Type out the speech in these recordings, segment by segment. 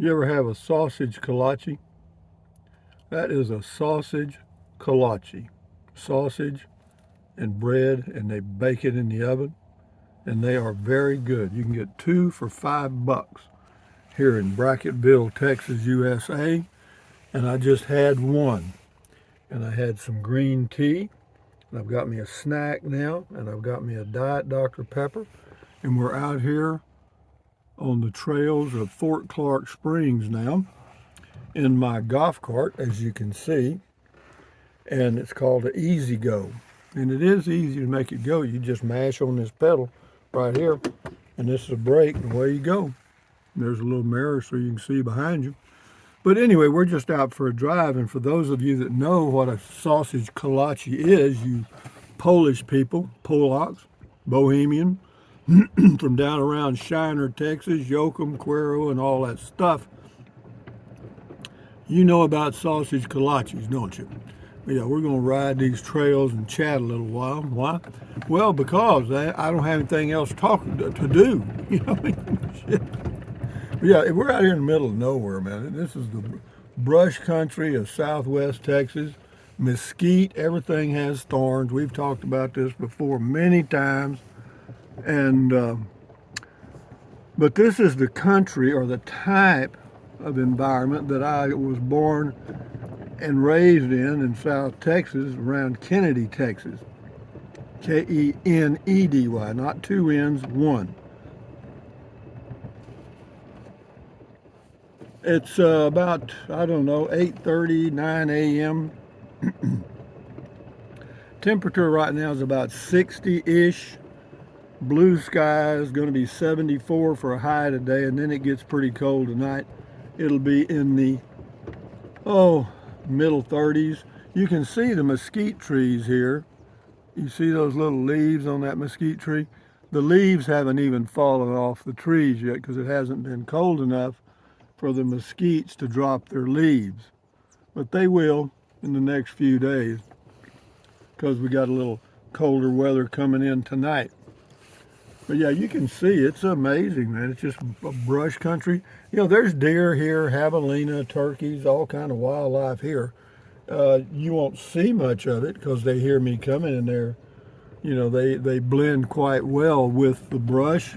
You ever have a sausage kolache? That is a sausage kolache. Sausage and bread, and they bake it in the oven, and they are very good. You can get two for $5 here in Brackettville, Texas, USA. And I just had one, and I had some green tea, and I've got me a snack now, and I've got me a Diet Dr. Pepper, and we're out here on the trails of Fort Clark Springs now in my golf cart, as you can see, and it's called the Easy Go. And it is easy to make it go. You just mash on this pedal right here, and this is a brake, and away you go. And there's a little mirror so you can see behind you. But anyway, we're just out for a drive, and for those of you that know what a sausage kolache is, you Polish people, Polacks, Bohemian, from down around Shiner, Texas, Yoakum, Cuero, and all that stuff, you know about sausage kolaches, don't you? Yeah, we're going to ride these trails and chat a little while. Why? Well, because I don't have anything else to do. You know, shit. Yeah, we're out here in the middle of nowhere, man. This is the brush country of Southwest Texas. Mesquite, everything has thorns. We've talked about this before many times. And but this is the country or the type of environment that I was born and raised in South Texas, around Kennedy, Texas. Kennedy, not two N's, one. It's about, I don't know, 8:30, 9 a.m. Temperature right now is about 60-ish. Blue sky is going to be 74 for a high today, and then it gets pretty cold tonight. It'll be in the, middle 30s. You can see the mesquite trees here. You see those little leaves on that mesquite tree? The leaves haven't even fallen off the trees yet because it hasn't been cold enough for the mesquites to drop their leaves. But they will in the next few days because we got a little colder weather coming in tonight. But yeah, you can see it's amazing, man. It's just a brush country. You know, there's deer here, javelina, turkeys, all kind of wildlife here. You won't see much of it because they hear me coming in there. You know, they blend quite well with the brush,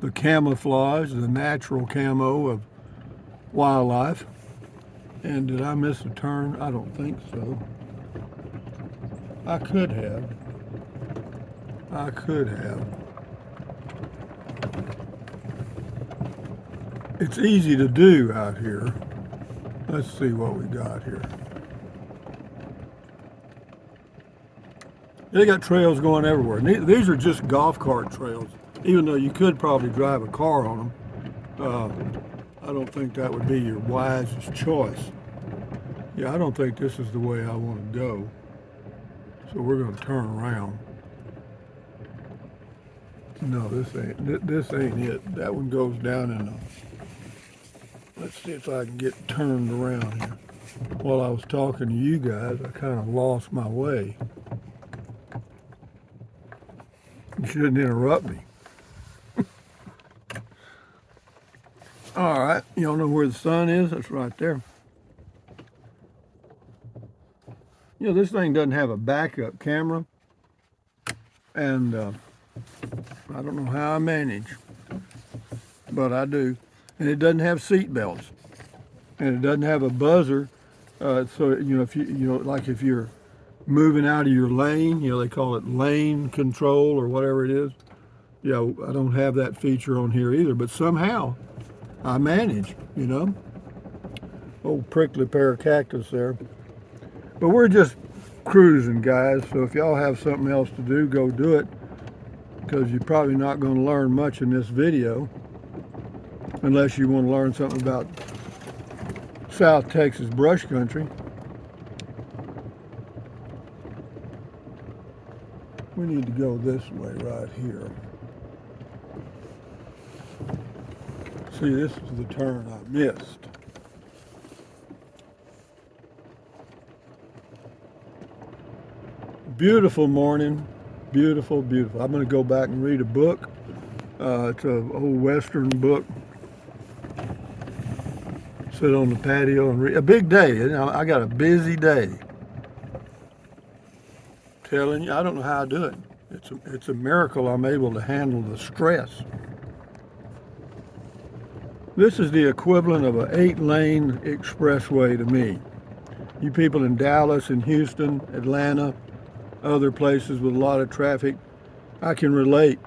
the camouflage, the natural camo of wildlife. And did I miss a turn? I don't think so. I could have. It's easy to do out here. Let's see what we got here. They got trails going everywhere. These are just golf cart trails, even though you could probably drive a car on them. I don't think that would be your wisest choice. Yeah, I don't think this is the way I want to go. So we're going to turn around. No, this ain't it. That one goes down in the... Let's see if I can get turned around here. While I was talking to you guys, I kind of lost my way. You shouldn't interrupt me. All right, you don't know where the sun is? That's right there. You know, this thing doesn't have a backup camera. And I don't know how I manage, but I do. And it doesn't have seat belts, and it doesn't have a buzzer. So you know, if you're moving out of your lane, you know, they call it lane control or whatever it is. Yeah, I don't have that feature on here either. But somehow, I manage. You know, old prickly pear of cactus there. But we're just cruising, guys. So if y'all have something else to do, go do it. Because you're probably not going to learn much in this video unless you want to learn something about South Texas brush country. We need to go this way right here. See, this is the turn I missed. Beautiful morning. Beautiful, beautiful. I'm going to go back and read a book. It's an old Western book. sit on the patio and read. A big day. You know, I got a busy day. Telling you, I don't know how I do it. It's a miracle I'm able to handle the stress. This is the equivalent of an 8-lane expressway to me. You people in Dallas and Houston, Atlanta, other places with a lot of traffic, I can relate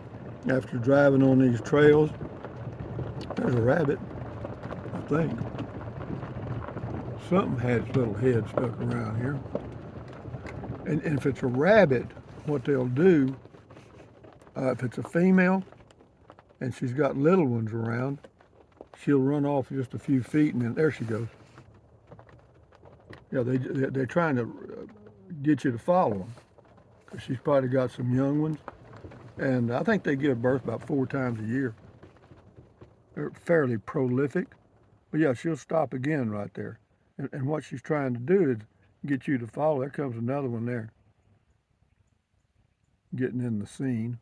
after driving on these trails. There's a rabbit, I think. Something had its little head stuck around here. And if it's a rabbit, what they'll do, if it's a female and she's got little ones around, she'll run off just a few feet and then there she goes. Yeah, they're trying to get you to follow them because she's probably got some young ones. And I think they give birth about 4 times a year. They're fairly prolific. But yeah, she'll stop again right there. And what she's trying to do is get you to follow. There comes another one there. Getting in the scene.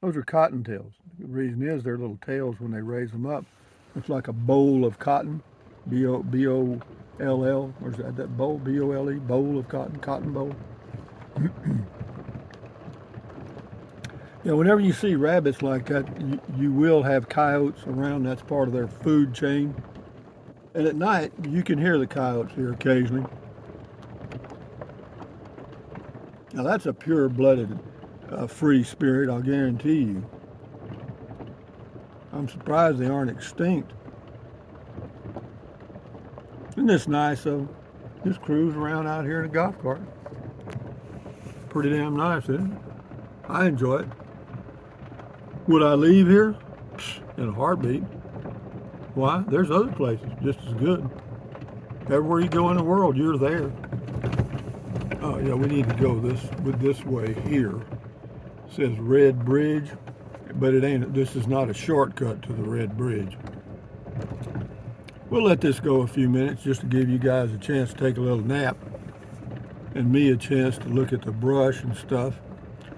Those are cottontails. The reason is their little tails, when they raise them up, it's like a bowl of cotton. B-O-L-L, or is that bowl? B-O-L-E, bowl of cotton, cotton bowl. Yeah, whenever you see rabbits like that, you will have coyotes around. That's part of their food chain. And at night, you can hear the coyotes here occasionally. Now that's a pure-blooded free spirit, I'll guarantee you. I'm surprised they aren't extinct. Isn't this nice though? Just cruise around out here in a golf cart. Pretty damn nice, isn't it? I enjoy it. Would I leave here? In a heartbeat. Why? There's other places just as good. Everywhere you go in the world, you're there. Oh yeah, we need to go this way here. It says Red Bridge, but it ain't. This is not a shortcut to the Red Bridge. We'll let this go a few minutes just to give you guys a chance to take a little nap and me a chance to look at the brush and stuff.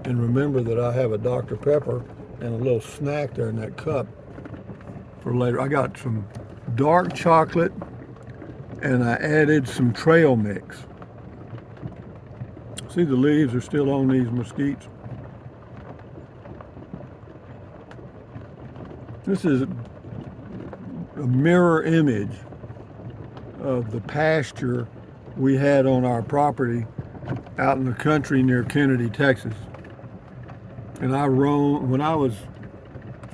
And remember that I have a Dr. Pepper and a little snack there in that cup for later. I got some dark chocolate and I added some trail mix. See, the leaves are still on these mesquites. This is a mirror image of the pasture we had on our property out in the country near Kennedy, Texas. And I roamed, when I was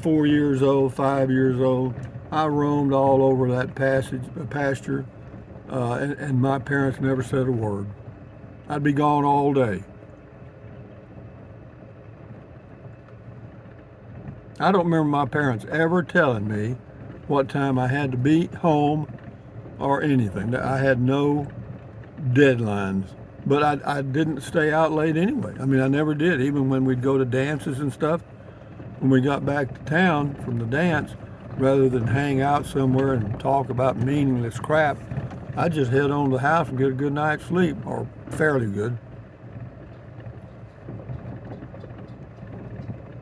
4 years old, 5 years old, I roamed all over that pasture, and my parents never said a word. I'd be gone all day. I don't remember my parents ever telling me what time I had to be home or anything. I had no deadlines. But I didn't stay out late anyway. I mean, I never did. Even when we'd go to dances and stuff, when we got back to town from the dance, rather than hang out somewhere and talk about meaningless crap, I'd just head on to the house and get a good night's sleep, or fairly good.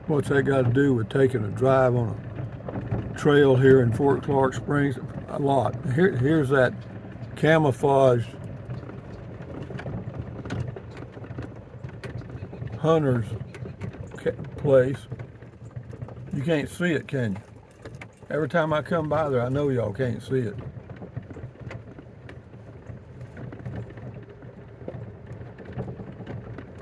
What's that got to do with taking a drive on a trail here in Fort Clark Springs? A lot. Here's that camouflaged hunter's place. You can't see it, can you? Every time I come by there, I know y'all can't see it.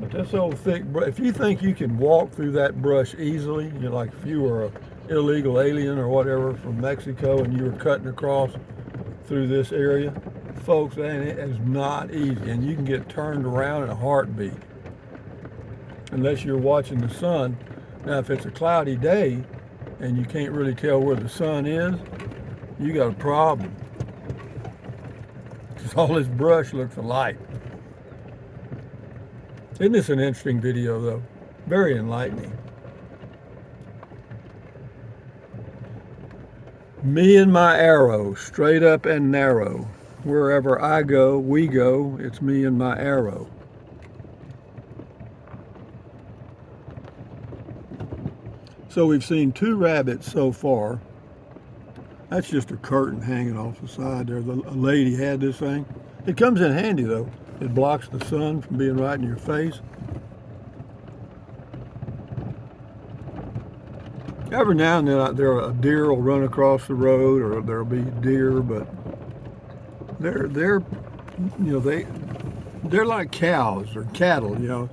But this old thick brush, if you think you can walk through that brush easily, you know, like if you were an illegal alien or whatever from Mexico and you were cutting across through this area, folks, it is not easy. And you can get turned around in a heartbeat. Unless you're watching the sun. Now, if it's a cloudy day and you can't really tell where the sun is, you got a problem. Because all this brush looks alike. Isn't this an interesting video, though? Very enlightening. Me and my arrow, straight up and narrow. Wherever I go, we go. It's me and my arrow. So we've seen 2 rabbits so far. That's just a curtain hanging off the side there. A lady had this thing. It comes in handy though. It blocks the sun from being right in your face. Every now and then a deer will run across the road, or there'll be deer, but they're you know they're like cows or cattle. You know,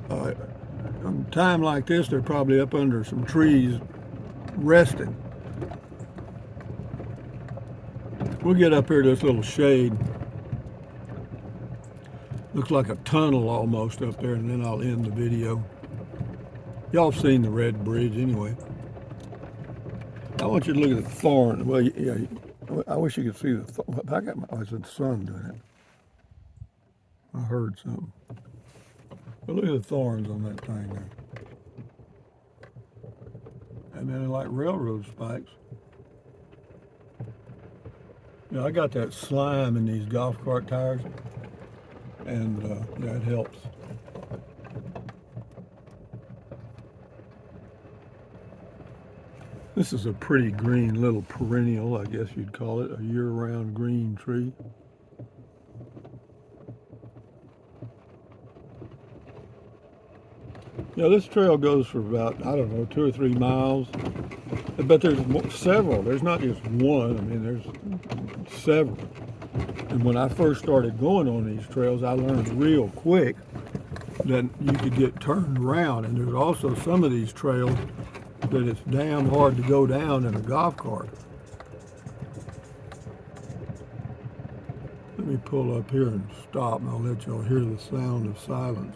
on a time like this, they're probably up under some trees resting. We'll get up here to this little shade. Looks like a tunnel almost up there, and then I'll end the video. Y'all have seen the Red Bridge anyway. I want you to look at the thorn. Well, yeah, I wish you could see the thorn. I got my, oh, it's the sun doing it. I heard something. But look at the thorns on that thing there. And then they're like railroad spikes. You know, I got that slime in these golf cart tires, and yeah, it helps. This is a pretty green little perennial, I guess you'd call it, a year-round green tree. Yeah, this trail goes for about, I don't know, 2 or 3 miles. But there's several. There's not just one. I mean, there's several. And when I first started going on these trails, I learned real quick that you could get turned around. And there's also some of these trails that it's damn hard to go down in a golf cart. Let me pull up here and stop, and I'll let y'all hear the sound of silence.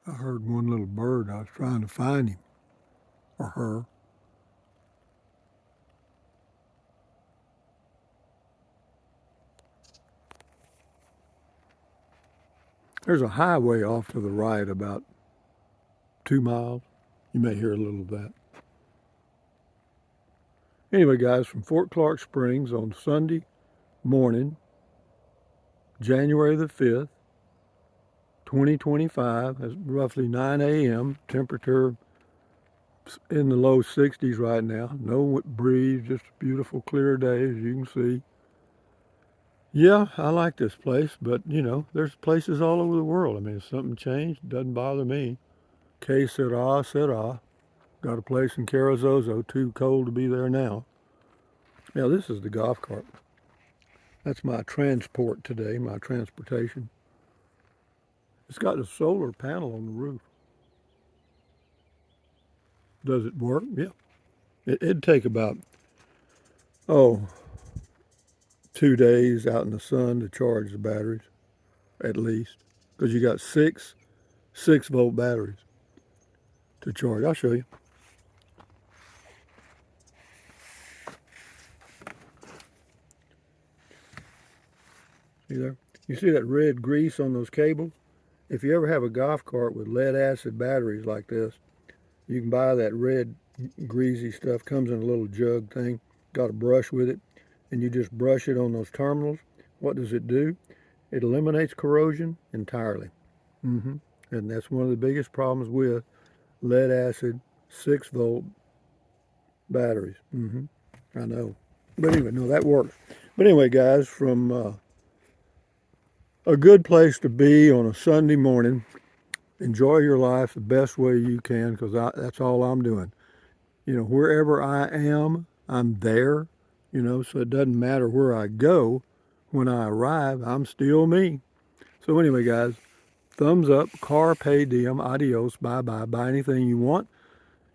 I heard one little bird. I was trying to find him or her. There's a highway off to the right about 2 miles. You may hear a little of that. Anyway, guys, from Fort Clark Springs on Sunday morning, January the 5th, 2025, it's roughly 9 a.m. Temperature in the low 60s right now. No breeze, just a beautiful clear day, as you can see. Yeah, I like this place, but you know, there's places all over the world. I mean, if something changed, it doesn't bother me. Que sera, sera. Got a place in Carrizozo, too cold to be there now. Now, this is the golf cart. That's my transport today, my transportation. It's got a solar panel on the roof. Does it work? Yeah. It'd take about, 2 days out in the sun to charge the batteries, at least. Because you got six 6-volt batteries to charge. I'll show you. See there? You see that red grease on those cables? If you ever have a golf cart with lead acid batteries like this, you can buy that red greasy stuff. Comes in a little jug thing. Got a brush with it, and you just brush it on those terminals. What does it do? It eliminates corrosion entirely. And that's one of the biggest problems with lead acid 6-volt batteries. I know. But anyway, no, that works. But anyway, guys, from a good place to be on a Sunday morning. Enjoy your life the best way you can, because that's all I'm doing. You know, wherever I am, I'm there, you know, so it doesn't matter where I go. When I arrive, I'm still me. So anyway, guys, thumbs up, carpe diem, adios, bye-bye. Buy anything you want,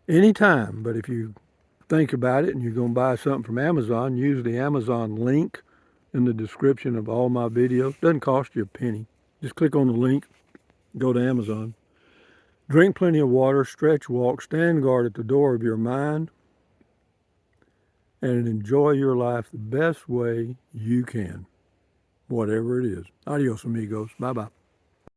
anytime. But if you think about it and you're going to buy something from Amazon, use the Amazon link in the description of all my videos. Doesn't cost you a penny. Just click on the link, go to Amazon. Drink plenty of water, stretch, walk, stand guard at the door of your mind, and enjoy your life the best way you can, whatever it is. Adios, amigos. Bye-bye.